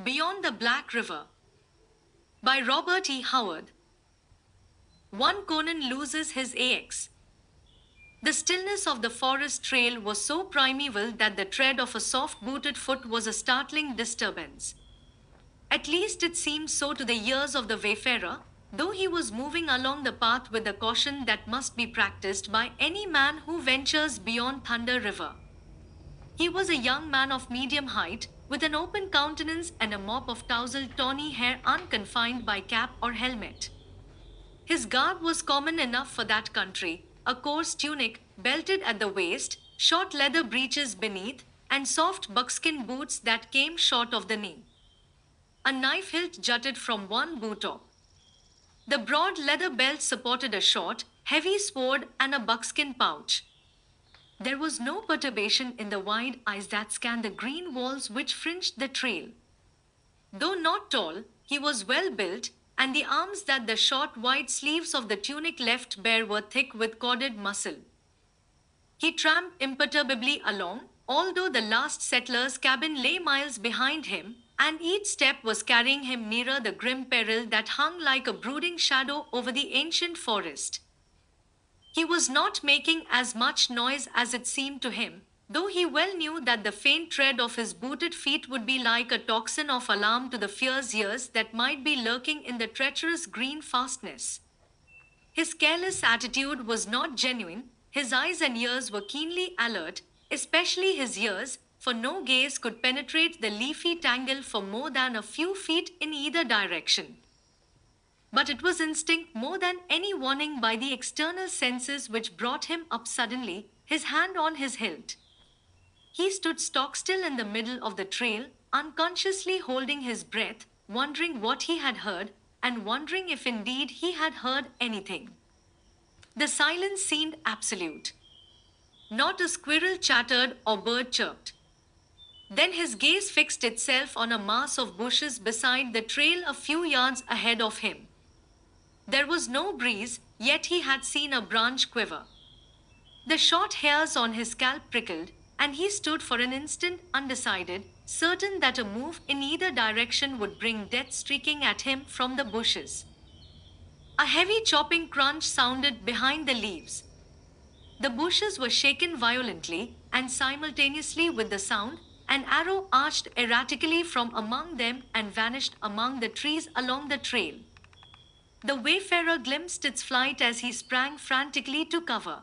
Beyond the Black River by Robert E. Howard. One Conan Loses His Ax. The stillness of the forest trail was so primeval that the tread of a soft-booted foot was a startling disturbance. At least it seemed so to the ears of the wayfarer, though he was moving along the path with the caution that must be practiced by any man who ventures beyond Thunder River. He was a young man of medium height, with an open countenance and a mop of tousled tawny hair unconfined by cap or helmet. His garb was common enough for that country, a coarse tunic, belted at the waist, short leather breeches beneath, and soft buckskin boots that came short of the knee. A knife hilt jutted from one boot top. The broad leather belt supported a short, heavy sword and a buckskin pouch. There was no perturbation in the wide eyes that scanned the green walls which fringed the trail. Though not tall, he was well built, and the arms that the short wide sleeves of the tunic left bare were thick with corded muscle. He tramped imperturbably along, although the last settler's cabin lay miles behind him, and each step was carrying him nearer the grim peril that hung like a brooding shadow over the ancient forest. He was not making as much noise as it seemed to him, though he well knew that the faint tread of his booted feet would be like a tocsin of alarm to the fierce ears that might be lurking in the treacherous green fastness. His careless attitude was not genuine, his eyes and ears were keenly alert, especially his ears, for no gaze could penetrate the leafy tangle for more than a few feet in either direction. But it was instinct more than any warning by the external senses which brought him up suddenly, his hand on his hilt. He stood stock-still in the middle of the trail, unconsciously holding his breath, wondering what he had heard, and wondering if indeed he had heard anything. The silence seemed absolute. Not a squirrel chattered or bird chirped. Then his gaze fixed itself on a mass of bushes beside the trail a few yards ahead of him. There was no breeze, yet he had seen a branch quiver. The short hairs on his scalp prickled, and he stood for an instant undecided, certain that a move in either direction would bring death streaking at him from the bushes. A heavy chopping crunch sounded behind the leaves. The bushes were shaken violently, and simultaneously with the sound, an arrow arched erratically from among them and vanished among the trees along the trail. The wayfarer glimpsed its flight as he sprang frantically to cover.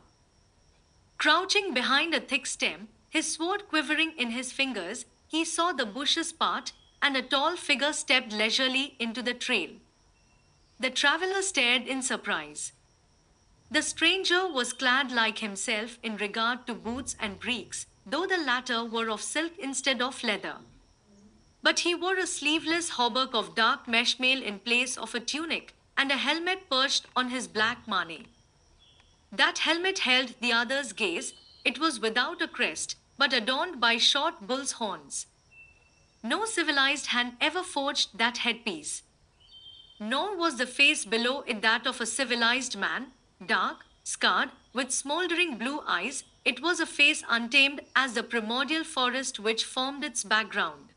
Crouching behind a thick stem, his sword quivering in his fingers, he saw the bushes part, and a tall figure stepped leisurely into the trail. The traveler stared in surprise. The stranger was clad like himself in regard to boots and breeks, though the latter were of silk instead of leather. But he wore a sleeveless hauberk of dark mesh mail in place of a tunic, and a helmet perched on his black mane. That helmet held the other's gaze. It was without a crest, but adorned by short bull's horns. No civilized hand ever forged that headpiece. Nor was the face below it that of a civilized man, dark, scarred, with smoldering blue eyes. It was a face untamed as the primordial forest which formed its background.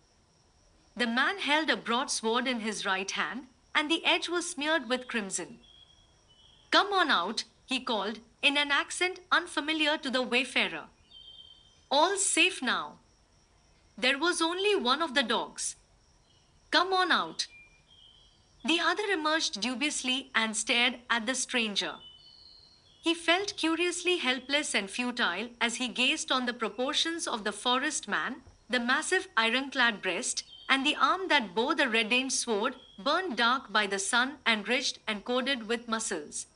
The man held a broadsword in his right hand, and the edge was smeared with crimson. "Come on out," he called, in an accent unfamiliar to the wayfarer. "All's safe now. There was only one of the dogs. Come on out." The other emerged dubiously and stared at the stranger. He felt curiously helpless and futile as he gazed on the proportions of the forest man, the massive ironclad breast, and the arm that bore the red-edged sword, burned dark by the sun and ridged and corded with muscles.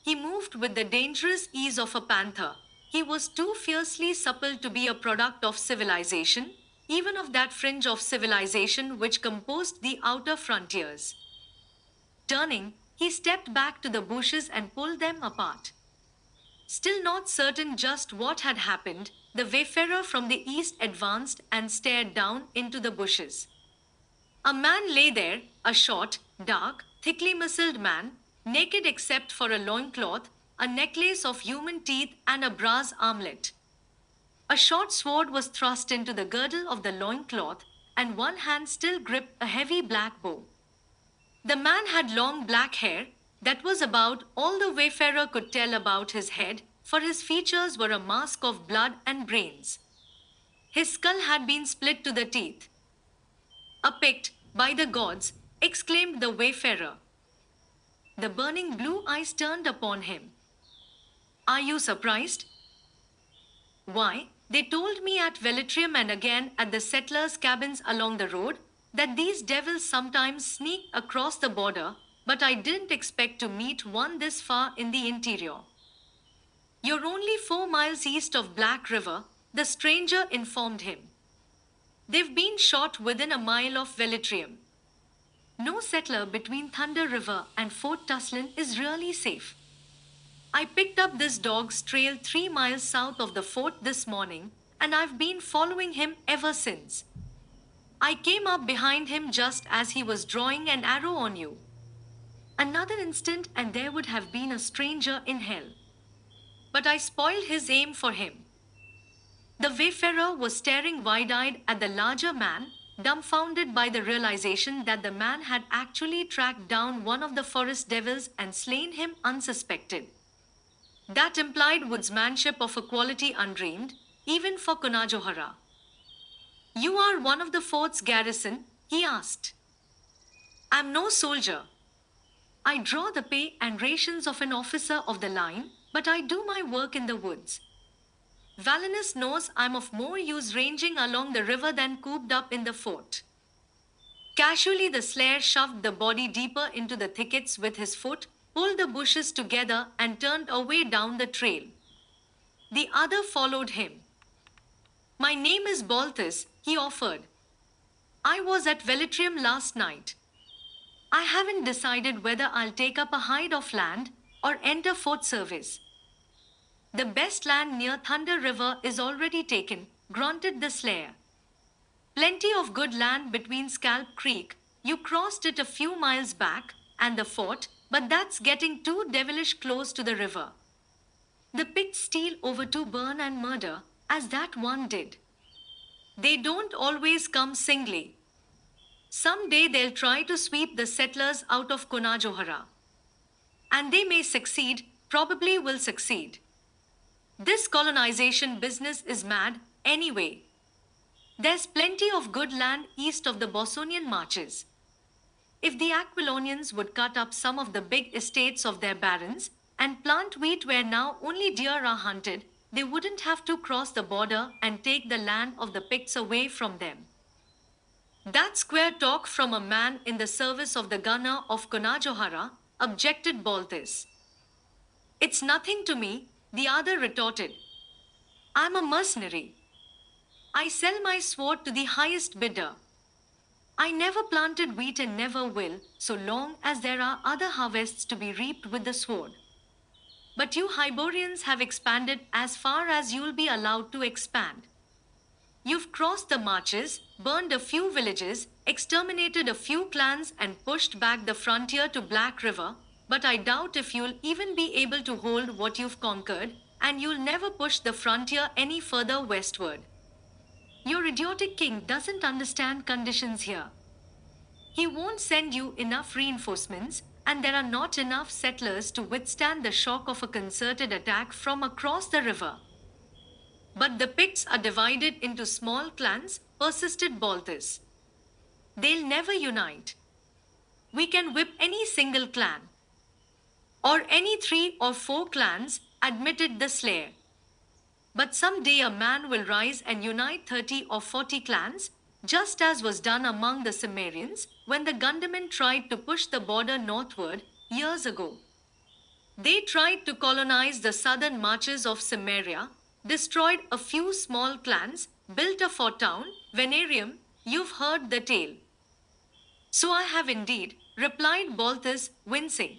He moved with the dangerous ease of a panther. He was too fiercely supple to be a product of civilization, even of that fringe of civilization which composed the outer frontiers. Turning, he stepped back to the bushes and pulled them apart. Still not certain just what had happened, the wayfarer from the east advanced and stared down into the bushes. A man lay there, a short, dark, thickly muscled man, naked except for a loincloth, a necklace of human teeth and a brass armlet. A short sword was thrust into the girdle of the loincloth, and one hand still gripped a heavy black bow. The man had long black hair. That was about all the wayfarer could tell about his head, for his features were a mask of blood and brains. His skull had been split to the teeth. "A Pict, by the gods!" exclaimed the wayfarer. The burning blue eyes turned upon him. "Are you surprised?" "Why, they told me at Velitrium and again at the settlers' cabins along the road that these devils sometimes sneak across the border, but I didn't expect to meet one this far in the interior." "You're only 4 miles east of Black River," the stranger informed him. "They've been shot within a mile of Velitrium. No settler between Thunder River and Fort Tuslin is really safe. I picked up this dog's trail 3 miles south of the fort this morning, and I've been following him ever since. I came up behind him just as he was drawing an arrow on you." Another instant and there would have been a stranger in hell. "But I spoiled his aim for him." The wayfarer was staring wide-eyed at the larger man, dumbfounded by the realization that the man had actually tracked down one of the forest devils and slain him unsuspected. That implied woodsmanship of a quality undreamed, even for Conajohara. "You are one of the fort's garrison?" he asked. "I'm no soldier. I draw the pay and rations of an officer of the line, but I do my work in the woods. Valinus knows I'm of more use ranging along the river than cooped up in the fort." Casually the slayer shoved the body deeper into the thickets with his foot, pulled the bushes together and turned away down the trail. The other followed him. "My name is Balthus," he offered. "I was at Velitrium last night. I haven't decided whether I'll take up a hide of land or enter fort service." "The best land near Thunder River is already taken," grunted the slayer. "Plenty of good land between Scalp Creek, you crossed it a few miles back, and the fort, but that's getting too devilish close to the river. The Picts steal over to burn and murder, as that one did. They don't always come singly. Someday they'll try to sweep the settlers out of Conajohara. And they may succeed, probably will succeed. This colonization business is mad, anyway. There's plenty of good land east of the Bosonian marches. If the Aquilonians would cut up some of the big estates of their barons and plant wheat where now only deer are hunted, they wouldn't have to cross the border and take the land of the Picts away from them." "That's square talk from a man in the service of the gunner of Conajohara," objected Balthus. "It's nothing to me," the other retorted. "I'm a mercenary. I sell my sword to the highest bidder. I never planted wheat and never will, so long as there are other harvests to be reaped with the sword. But you Hyborians have expanded as far as you'll be allowed to expand. You've crossed the marches, burned a few villages, exterminated a few clans and pushed back the frontier to Black River, but I doubt if you'll even be able to hold what you've conquered, and you'll never push the frontier any further westward. Your idiotic king doesn't understand conditions here. He won't send you enough reinforcements, and there are not enough settlers to withstand the shock of a concerted attack from across the river." "But the Picts are divided into small clans," persisted Balthus. "They'll never unite. We can whip any single clan." "Or any 3 or 4 clans," admitted the slayer. "But someday a man will rise and unite 30 or 40 clans, just as was done among the Cimmerians when the Gundamen tried to push the border northward years ago. They tried to colonize the southern marches of Cimmeria, destroyed a few small clans, built a fort town, Venarium. You've heard the tale." "So I have indeed," replied Balthus, wincing.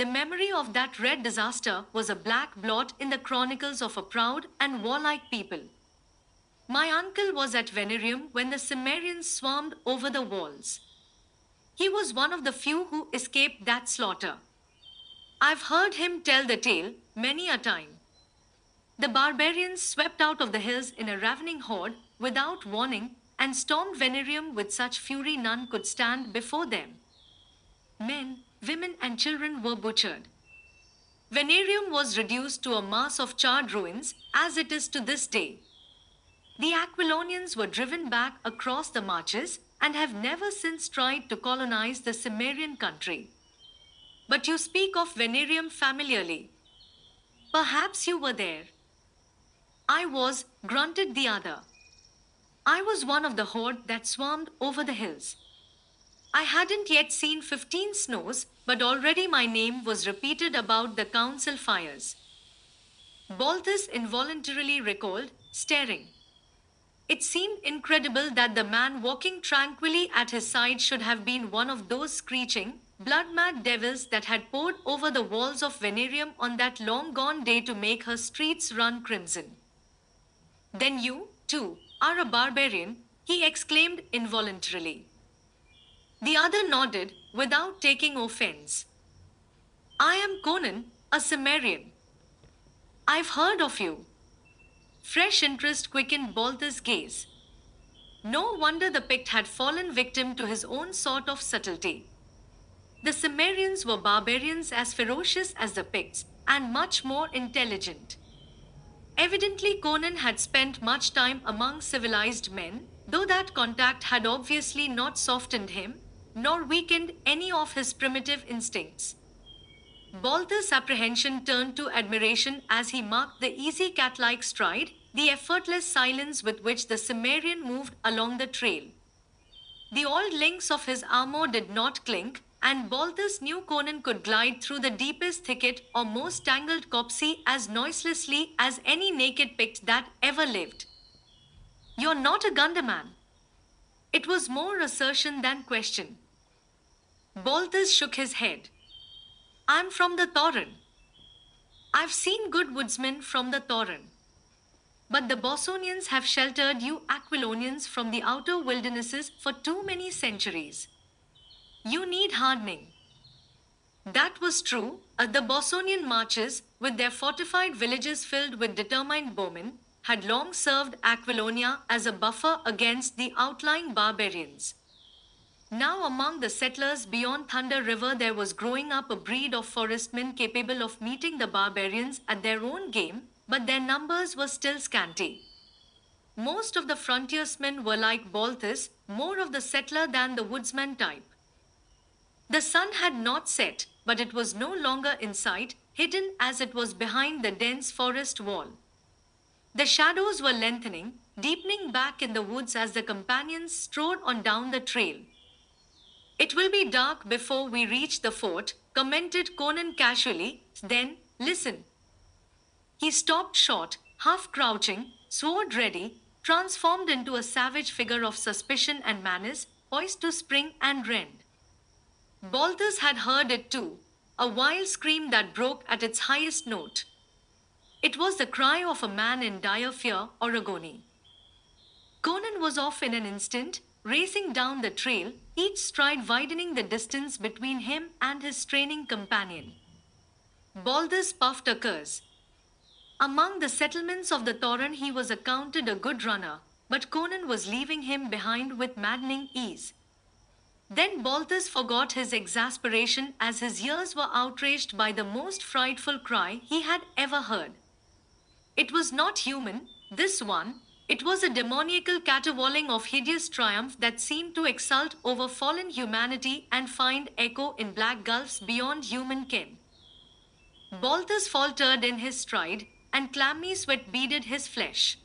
The memory of that red disaster was a black blot in the chronicles of a proud and warlike people. "My uncle was at Venarium when the Cimmerians swarmed over the walls. He was one of the few who escaped that slaughter. I've heard him tell the tale many a time. The barbarians swept out of the hills in a ravening horde without warning, and stormed Venerium with such fury none could stand before them. Men, women, and children were butchered. Venerium was reduced to a mass of charred ruins, as it is to this day. The Aquilonians were driven back across the marches and have never since tried to colonize the Cimmerian country. But you speak of Venerium familiarly. Perhaps you were there. I was, grunted the other. I was one of the horde that swarmed over the hills. I hadn't yet seen 15 snows, but already my name was repeated about the council fires. Balthus involuntarily recalled, staring. It seemed incredible that the man walking tranquilly at his side should have been one of those screeching, blood-mad devils that had poured over the walls of Venerium on that long-gone day to make her streets run crimson. Then you, too, are a barbarian, he exclaimed involuntarily. The other nodded, without taking offense. I am Conan, a Cimmerian. I've heard of you. Fresh interest quickened Balthus' gaze. No wonder the Pict had fallen victim to his own sort of subtlety. The Cimmerians were barbarians as ferocious as the Picts, and much more intelligent. Evidently Conan had spent much time among civilized men, though that contact had obviously not softened him, nor weakened any of his primitive instincts. Balthus' apprehension turned to admiration as he marked the easy cat-like stride, the effortless silence with which the Cimmerian moved along the trail. The old links of his armor did not clink, and Balthus knew Conan could glide through the deepest thicket or most tangled copse as noiselessly as any naked Pict that ever lived. You're not a Gunderman. It was more assertion than question. Balthus shook his head. I'm from the Tauren. I've seen good woodsmen from the Tauren. But the Bossonians have sheltered you Aquilonians from the outer wildernesses for too many centuries. You need hardening. That was true. The Bossonian marches, with their fortified villages filled with determined bowmen, had long served Aquilonia as a buffer against the outlying barbarians. Now among the settlers beyond Thunder River there was growing up a breed of forestmen capable of meeting the barbarians at their own game, but their numbers were still scanty. Most of the frontiersmen were like Balthus, more of the settler than the woodsman type. The sun had not set, but it was no longer in sight, hidden as it was behind the dense forest wall. The shadows were lengthening, deepening back in the woods as the companions strode on down the trail. It will be dark before we reach the fort, commented Conan casually, then, listen. He stopped short, half crouching, sword ready, transformed into a savage figure of suspicion and menace, poised to spring and rend. Balthus had heard it too, a wild scream that broke at its highest note. It was the cry of a man in dire fear or agony. Conan was off in an instant, racing down the trail, each stride widening the distance between him and his straining companion. Balthus puffed a curse. Among the settlements of the Tauren he was accounted a good runner, but Conan was leaving him behind with maddening ease. Then Balthus forgot his exasperation as his ears were outraged by the most frightful cry he had ever heard. It was not human, this one. It was a demoniacal caterwauling of hideous triumph that seemed to exult over fallen humanity and find echo in black gulfs beyond human ken. Balthus faltered in his stride, and clammy sweat beaded his flesh.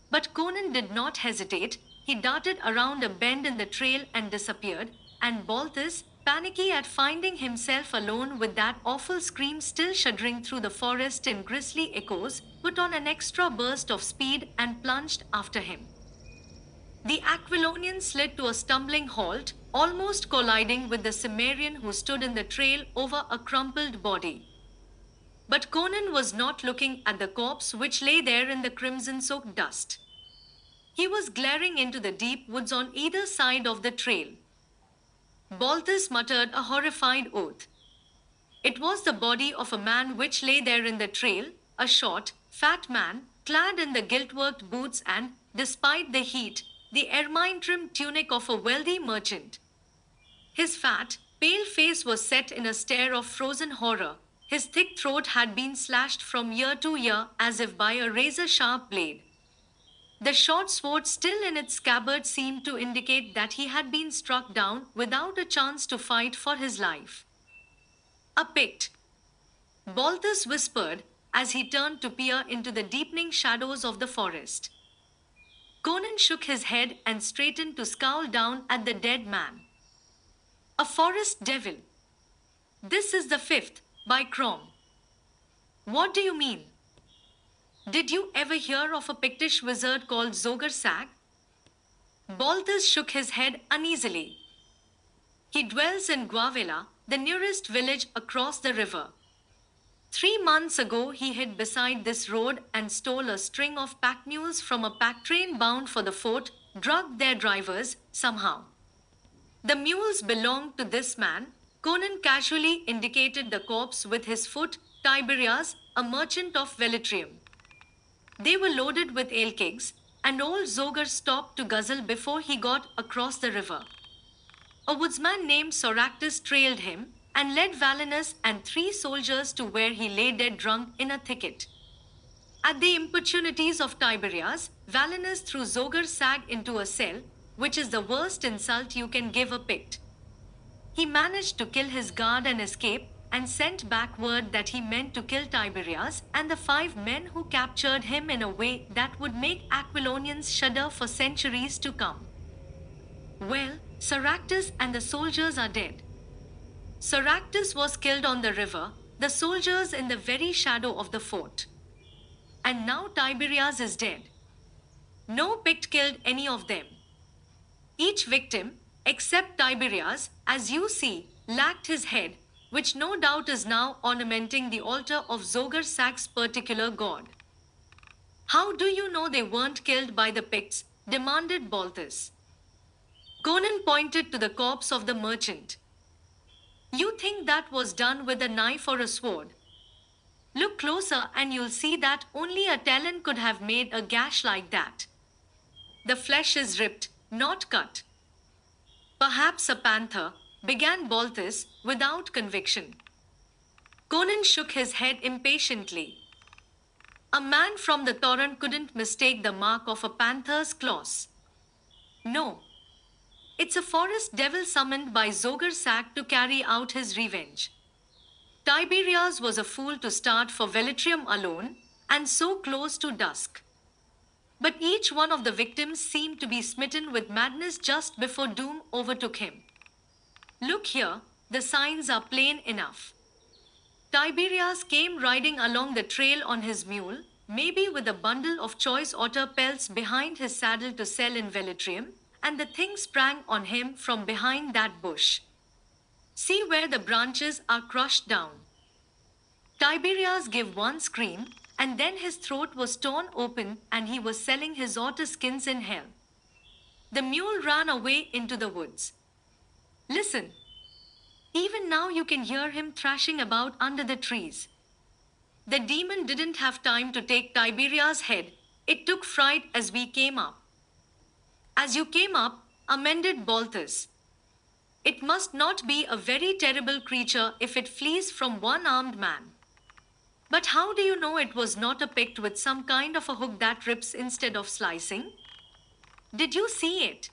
But Conan did not hesitate. He darted around a bend in the trail and disappeared, and Balthus, panicky at finding himself alone with that awful scream still shuddering through the forest in grisly echoes, put on an extra burst of speed and plunged after him. The Aquilonian slid to a stumbling halt, almost colliding with the Cimmerian who stood in the trail over a crumpled body. But Conan was not looking at the corpse which lay there in the crimson-soaked dust. He was glaring into the deep woods on either side of the trail. Balthus muttered a horrified oath. It was the body of a man which lay there in the trail, a short, fat man, clad in the gilt-worked boots and, despite the heat, the ermine-trimmed tunic of a wealthy merchant. His fat, pale face was set in a stare of frozen horror. His thick throat had been slashed from ear to ear as if by a razor-sharp blade. The short sword still in its scabbard seemed to indicate that he had been struck down without a chance to fight for his life. A Pict, Balthus whispered as he turned to peer into the deepening shadows of the forest. Conan shook his head and straightened to scowl down at the dead man. A forest devil. This is the fifth, by Crom. What do you mean? Did you ever hear of a Pictish wizard called Zogar? Balthus shook his head uneasily. He dwells in Guavela, the nearest village across the river. 3 months ago he hid beside this road and stole a string of pack mules from a pack train bound for the fort, drugged their drivers, somehow. The mules belonged to this man. Conan casually indicated the corpse with his foot, Tiberias, a merchant of Velitrium. They were loaded with ale kegs, and old Zogar stopped to guzzle before he got across the river. A woodsman named Soractus trailed him, and led Valinus and 3 soldiers to where he lay dead drunk in a thicket. At the importunities of Tiberias, Valinus threw Zogar into a cell, which is the worst insult you can give a Pict. He managed to kill his guard and escape, and sent back word that he meant to kill Tiberias and the 5 men who captured him in a way that would make Aquilonians shudder for centuries to come. Well, Soractus and the soldiers are dead. Soractus was killed on the river, the soldiers in the very shadow of the fort. And now Tiberias is dead. No Pict killed any of them. Each victim, except Tiberias, as you see, lacked his head, which no doubt is now ornamenting the altar of Zogar particular god. How do you know they weren't killed by the Picts? Demanded Balthus. Conan pointed to the corpse of the merchant. You think that was done with a knife or a sword? Look closer and you'll see that only a talon could have made a gash like that. The flesh is ripped, not cut. Perhaps a panther, began Balthus, without conviction. Conan shook his head impatiently. A man from the torrent couldn't mistake the mark of a panther's claws. No. It's a forest devil summoned by Zogar to carry out his revenge. Tiberias was a fool to start for Velitrium alone, and so close to dusk. But each one of the victims seemed to be smitten with madness just before doom overtook him. Look here, the signs are plain enough. Tiberias came riding along the trail on his mule, maybe with a bundle of choice otter pelts behind his saddle to sell in Velitrium, and the thing sprang on him from behind that bush. See where the branches are crushed down. Tiberias gave one scream, and then his throat was torn open and he was selling his otter skins in hell. The mule ran away into the woods. Listen. Even now you can hear him thrashing about under the trees. The demon didn't have time to take Tiberias' head. It took fright as we came up. As you came up, amended Balthus. It must not be a very terrible creature if it flees from one armed man. But how do you know it was not a Pict with some kind of a hook that rips instead of slicing? Did you see it?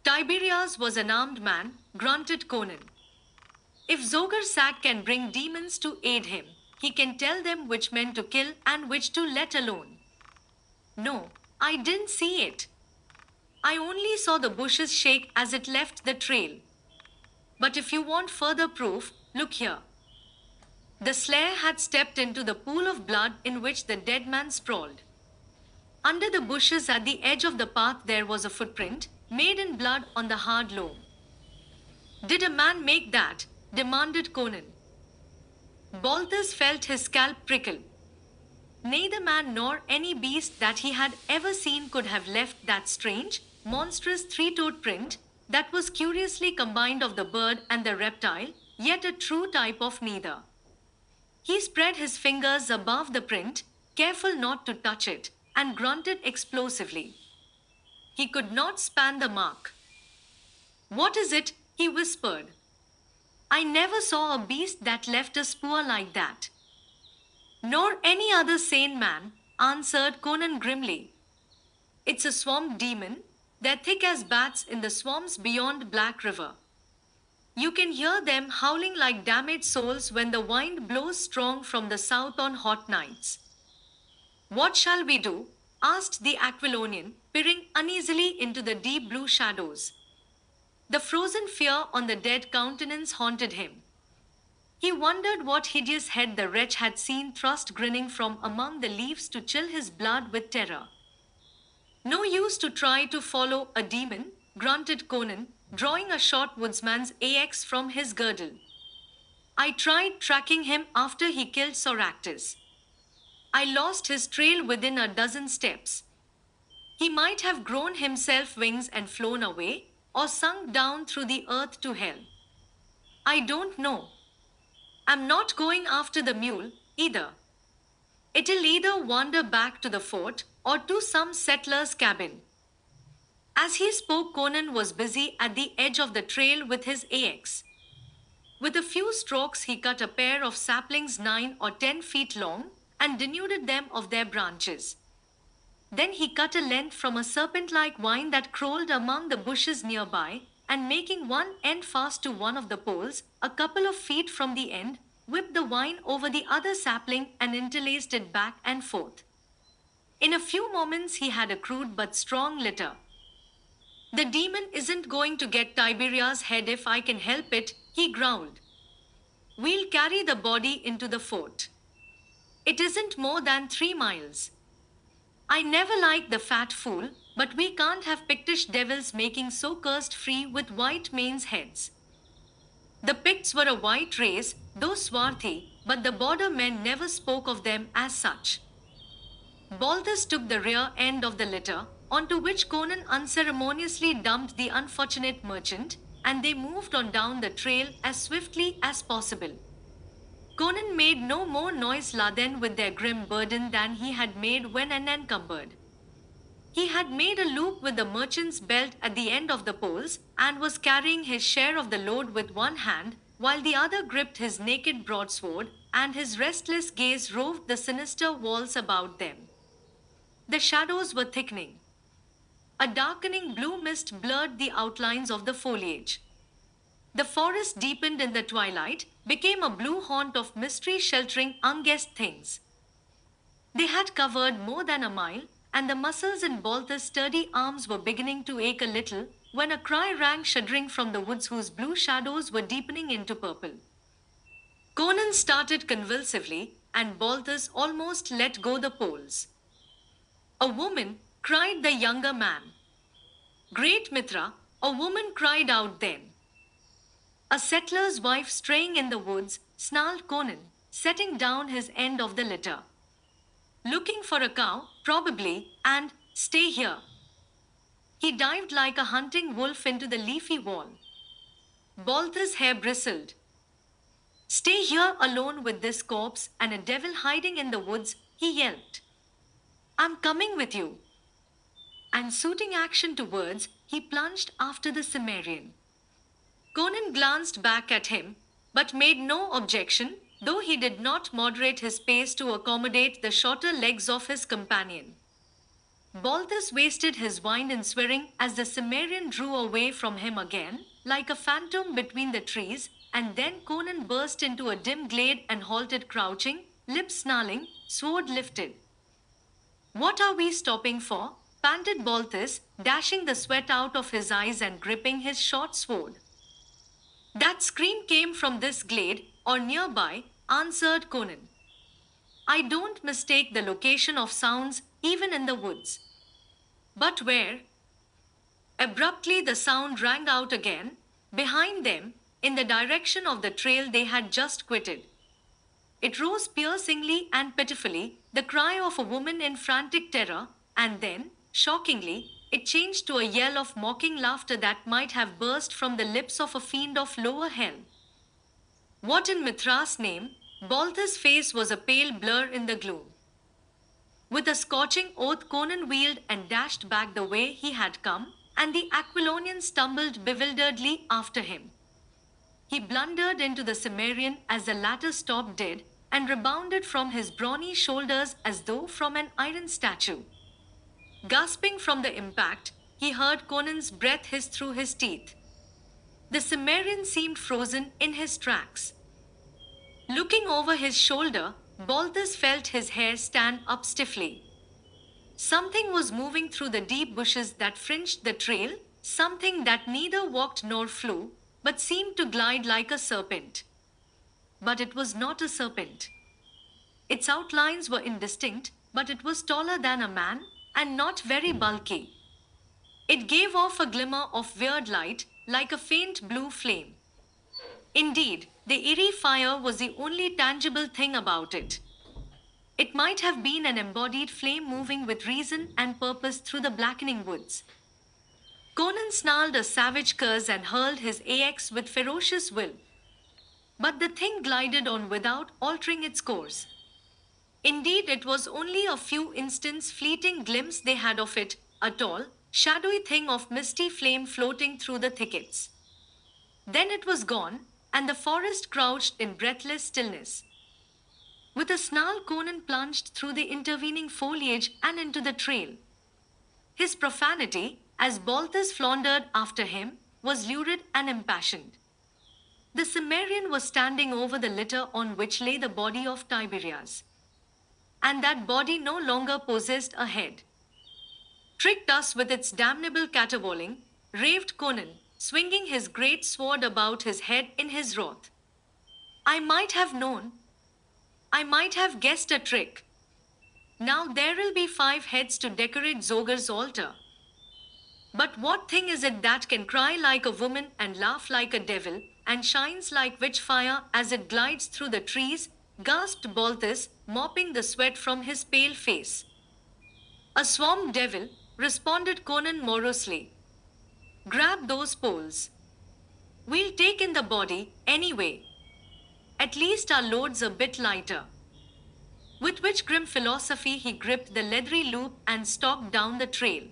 Tiberias was an armed man, grunted Conan. If Zogar can bring demons to aid him, he can tell them which men to kill and which to let alone. No, I didn't see it. I only saw the bushes shake as it left the trail. But if you want further proof, look here. The slayer had stepped into the pool of blood in which the dead man sprawled. Under the bushes at the edge of the path there was a footprint, made in blood on the hard loam. Did a man make that? Demanded Conan. Balthus felt his scalp prickle. Neither man nor any beast that he had ever seen could have left that strange, monstrous 3-toed print that was curiously combined of the bird and the reptile, yet a true type of neither. He spread his fingers above the print, careful not to touch it, and grunted explosively. He could not span the mark. What is it? He whispered. I never saw a beast that left a spoor like that. Nor any other sane man, answered Conan grimly. It's a swamp demon. They're thick as bats in the swamps beyond Black River. You can hear them howling like damaged souls when the wind blows strong from the south on hot nights. What shall we do? Asked the Aquilonian, peering uneasily into the deep blue shadows. The frozen fear on the dead countenance haunted him. He wondered what hideous head the wretch had seen thrust grinning from among the leaves to chill his blood with terror. No use to try to follow a demon, grunted Conan, drawing a short woodsman's axe from his girdle. I tried tracking him after he killed Soractus. I lost his trail within a dozen steps. He might have grown himself wings and flown away, or sunk down through the earth to hell. I don't know. I'm not going after the mule, either. It'll either wander back to the fort, or to some settler's cabin. As he spoke, Conan was busy at the edge of the trail with his axe. With a few strokes, he cut a pair of saplings 9 or 10 feet long and denuded them of their branches. Then he cut a length from a serpent-like vine that crawled among the bushes nearby, and making one end fast to one of the poles, a couple of feet from the end, whipped the vine over the other sapling and interlaced it back and forth. In a few moments he had a crude but strong litter. The demon isn't going to get Tiberia's head if I can help it, he growled. We'll carry the body into the fort. It isn't more than 3 miles. I never liked the fat fool, but we can't have Pictish devils making so cursed free with white men's heads. The Picts were a white race, though swarthy, but the border men never spoke of them as such. Balthus took the rear end of the litter, onto which Conan unceremoniously dumped the unfortunate merchant, and they moved on down the trail as swiftly as possible. Conan made no more noise laden with their grim burden than he had made when unencumbered. He had made a loop with the merchant's belt at the end of the poles, and was carrying his share of the load with one hand, while the other gripped his naked broadsword, and his restless gaze roved the sinister walls about them. The shadows were thickening. A darkening blue mist blurred the outlines of the foliage. The forest deepened in the twilight, became a blue haunt of mystery sheltering unguessed things. They had covered more than a mile, and the muscles in Balthus' sturdy arms were beginning to ache a little, when a cry rang shuddering from the woods whose blue shadows were deepening into purple. Conan started convulsively, and Balthus almost let go the poles. A woman, cried the younger man. Great Mithra, a woman cried out then. A settler's wife straying in the woods, snarled Conan, setting down his end of the litter. Looking for a cow, probably, and stay here. He dived like a hunting wolf into the leafy wall. Balthus' hair bristled. Stay here alone with this corpse and a devil hiding in the woods, he yelped. I'm coming with you. And suiting action to words, he plunged after the Cimmerian. Conan glanced back at him, but made no objection, though he did not moderate his pace to accommodate the shorter legs of his companion. Balthus wasted his wine in swearing as the Cimmerian drew away from him again, like a phantom between the trees, and then Conan burst into a dim glade and halted crouching, lips snarling, sword lifted. What are we stopping for? Panted Balthus, dashing the sweat out of his eyes and gripping his short sword. That scream came from this glade, or nearby, answered Conan. I don't mistake the location of sounds, even in the woods. But where? Abruptly the sound rang out again, behind them, in the direction of the trail they had just quitted. It rose piercingly and pitifully, the cry of a woman in frantic terror, and then, shockingly, it changed to a yell of mocking laughter that might have burst from the lips of a fiend of lower hell. What in Mithra's name? Balthus' face was a pale blur in the gloom. With a scorching oath, Conan wheeled and dashed back the way he had come, and the Aquilonian stumbled bewilderedly after him. He blundered into the Cimmerian as the latter stopped dead, and rebounded from his brawny shoulders as though from an iron statue. Gasping from the impact, he heard Conan's breath hiss through his teeth. The Cimmerian seemed frozen in his tracks. Looking over his shoulder, Balthus felt his hair stand up stiffly. Something was moving through the deep bushes that fringed the trail, something that neither walked nor flew, but seemed to glide like a serpent. But it was not a serpent. Its outlines were indistinct, but it was taller than a man, and not very bulky. It gave off a glimmer of weird light, like a faint blue flame. Indeed, the eerie fire was the only tangible thing about it. It might have been an embodied flame moving with reason and purpose through the blackening woods. Conan snarled a savage curse and hurled his axe with ferocious will. But the thing glided on without altering its course. Indeed, it was only a few instants' fleeting glimpse they had of it, a tall, shadowy thing of misty flame floating through the thickets. Then it was gone, and the forest crouched in breathless stillness. With a snarl, Conan plunged through the intervening foliage and into the trail. His profanity, as Balthus floundered after him, was lurid and impassioned. The Cimmerian was standing over the litter on which lay the body of Tiberias. And that body no longer possessed a head. "Tricked us with its damnable caterwauling," raved Conan, swinging his great sword about his head in his wrath. "I might have known. I might have guessed a trick. Now there'll be 5 heads to decorate Zogar's altar. But what thing is it that can cry like a woman and laugh like a devil, and shines like witch fire as it glides through the trees?" gasped Balthus, mopping the sweat from his pale face. "A swamp devil," responded Conan morosely. "Grab those poles. We'll take in the body, anyway. At least our load's a bit lighter." With which grim philosophy he gripped the leathery loop and stalked down the trail.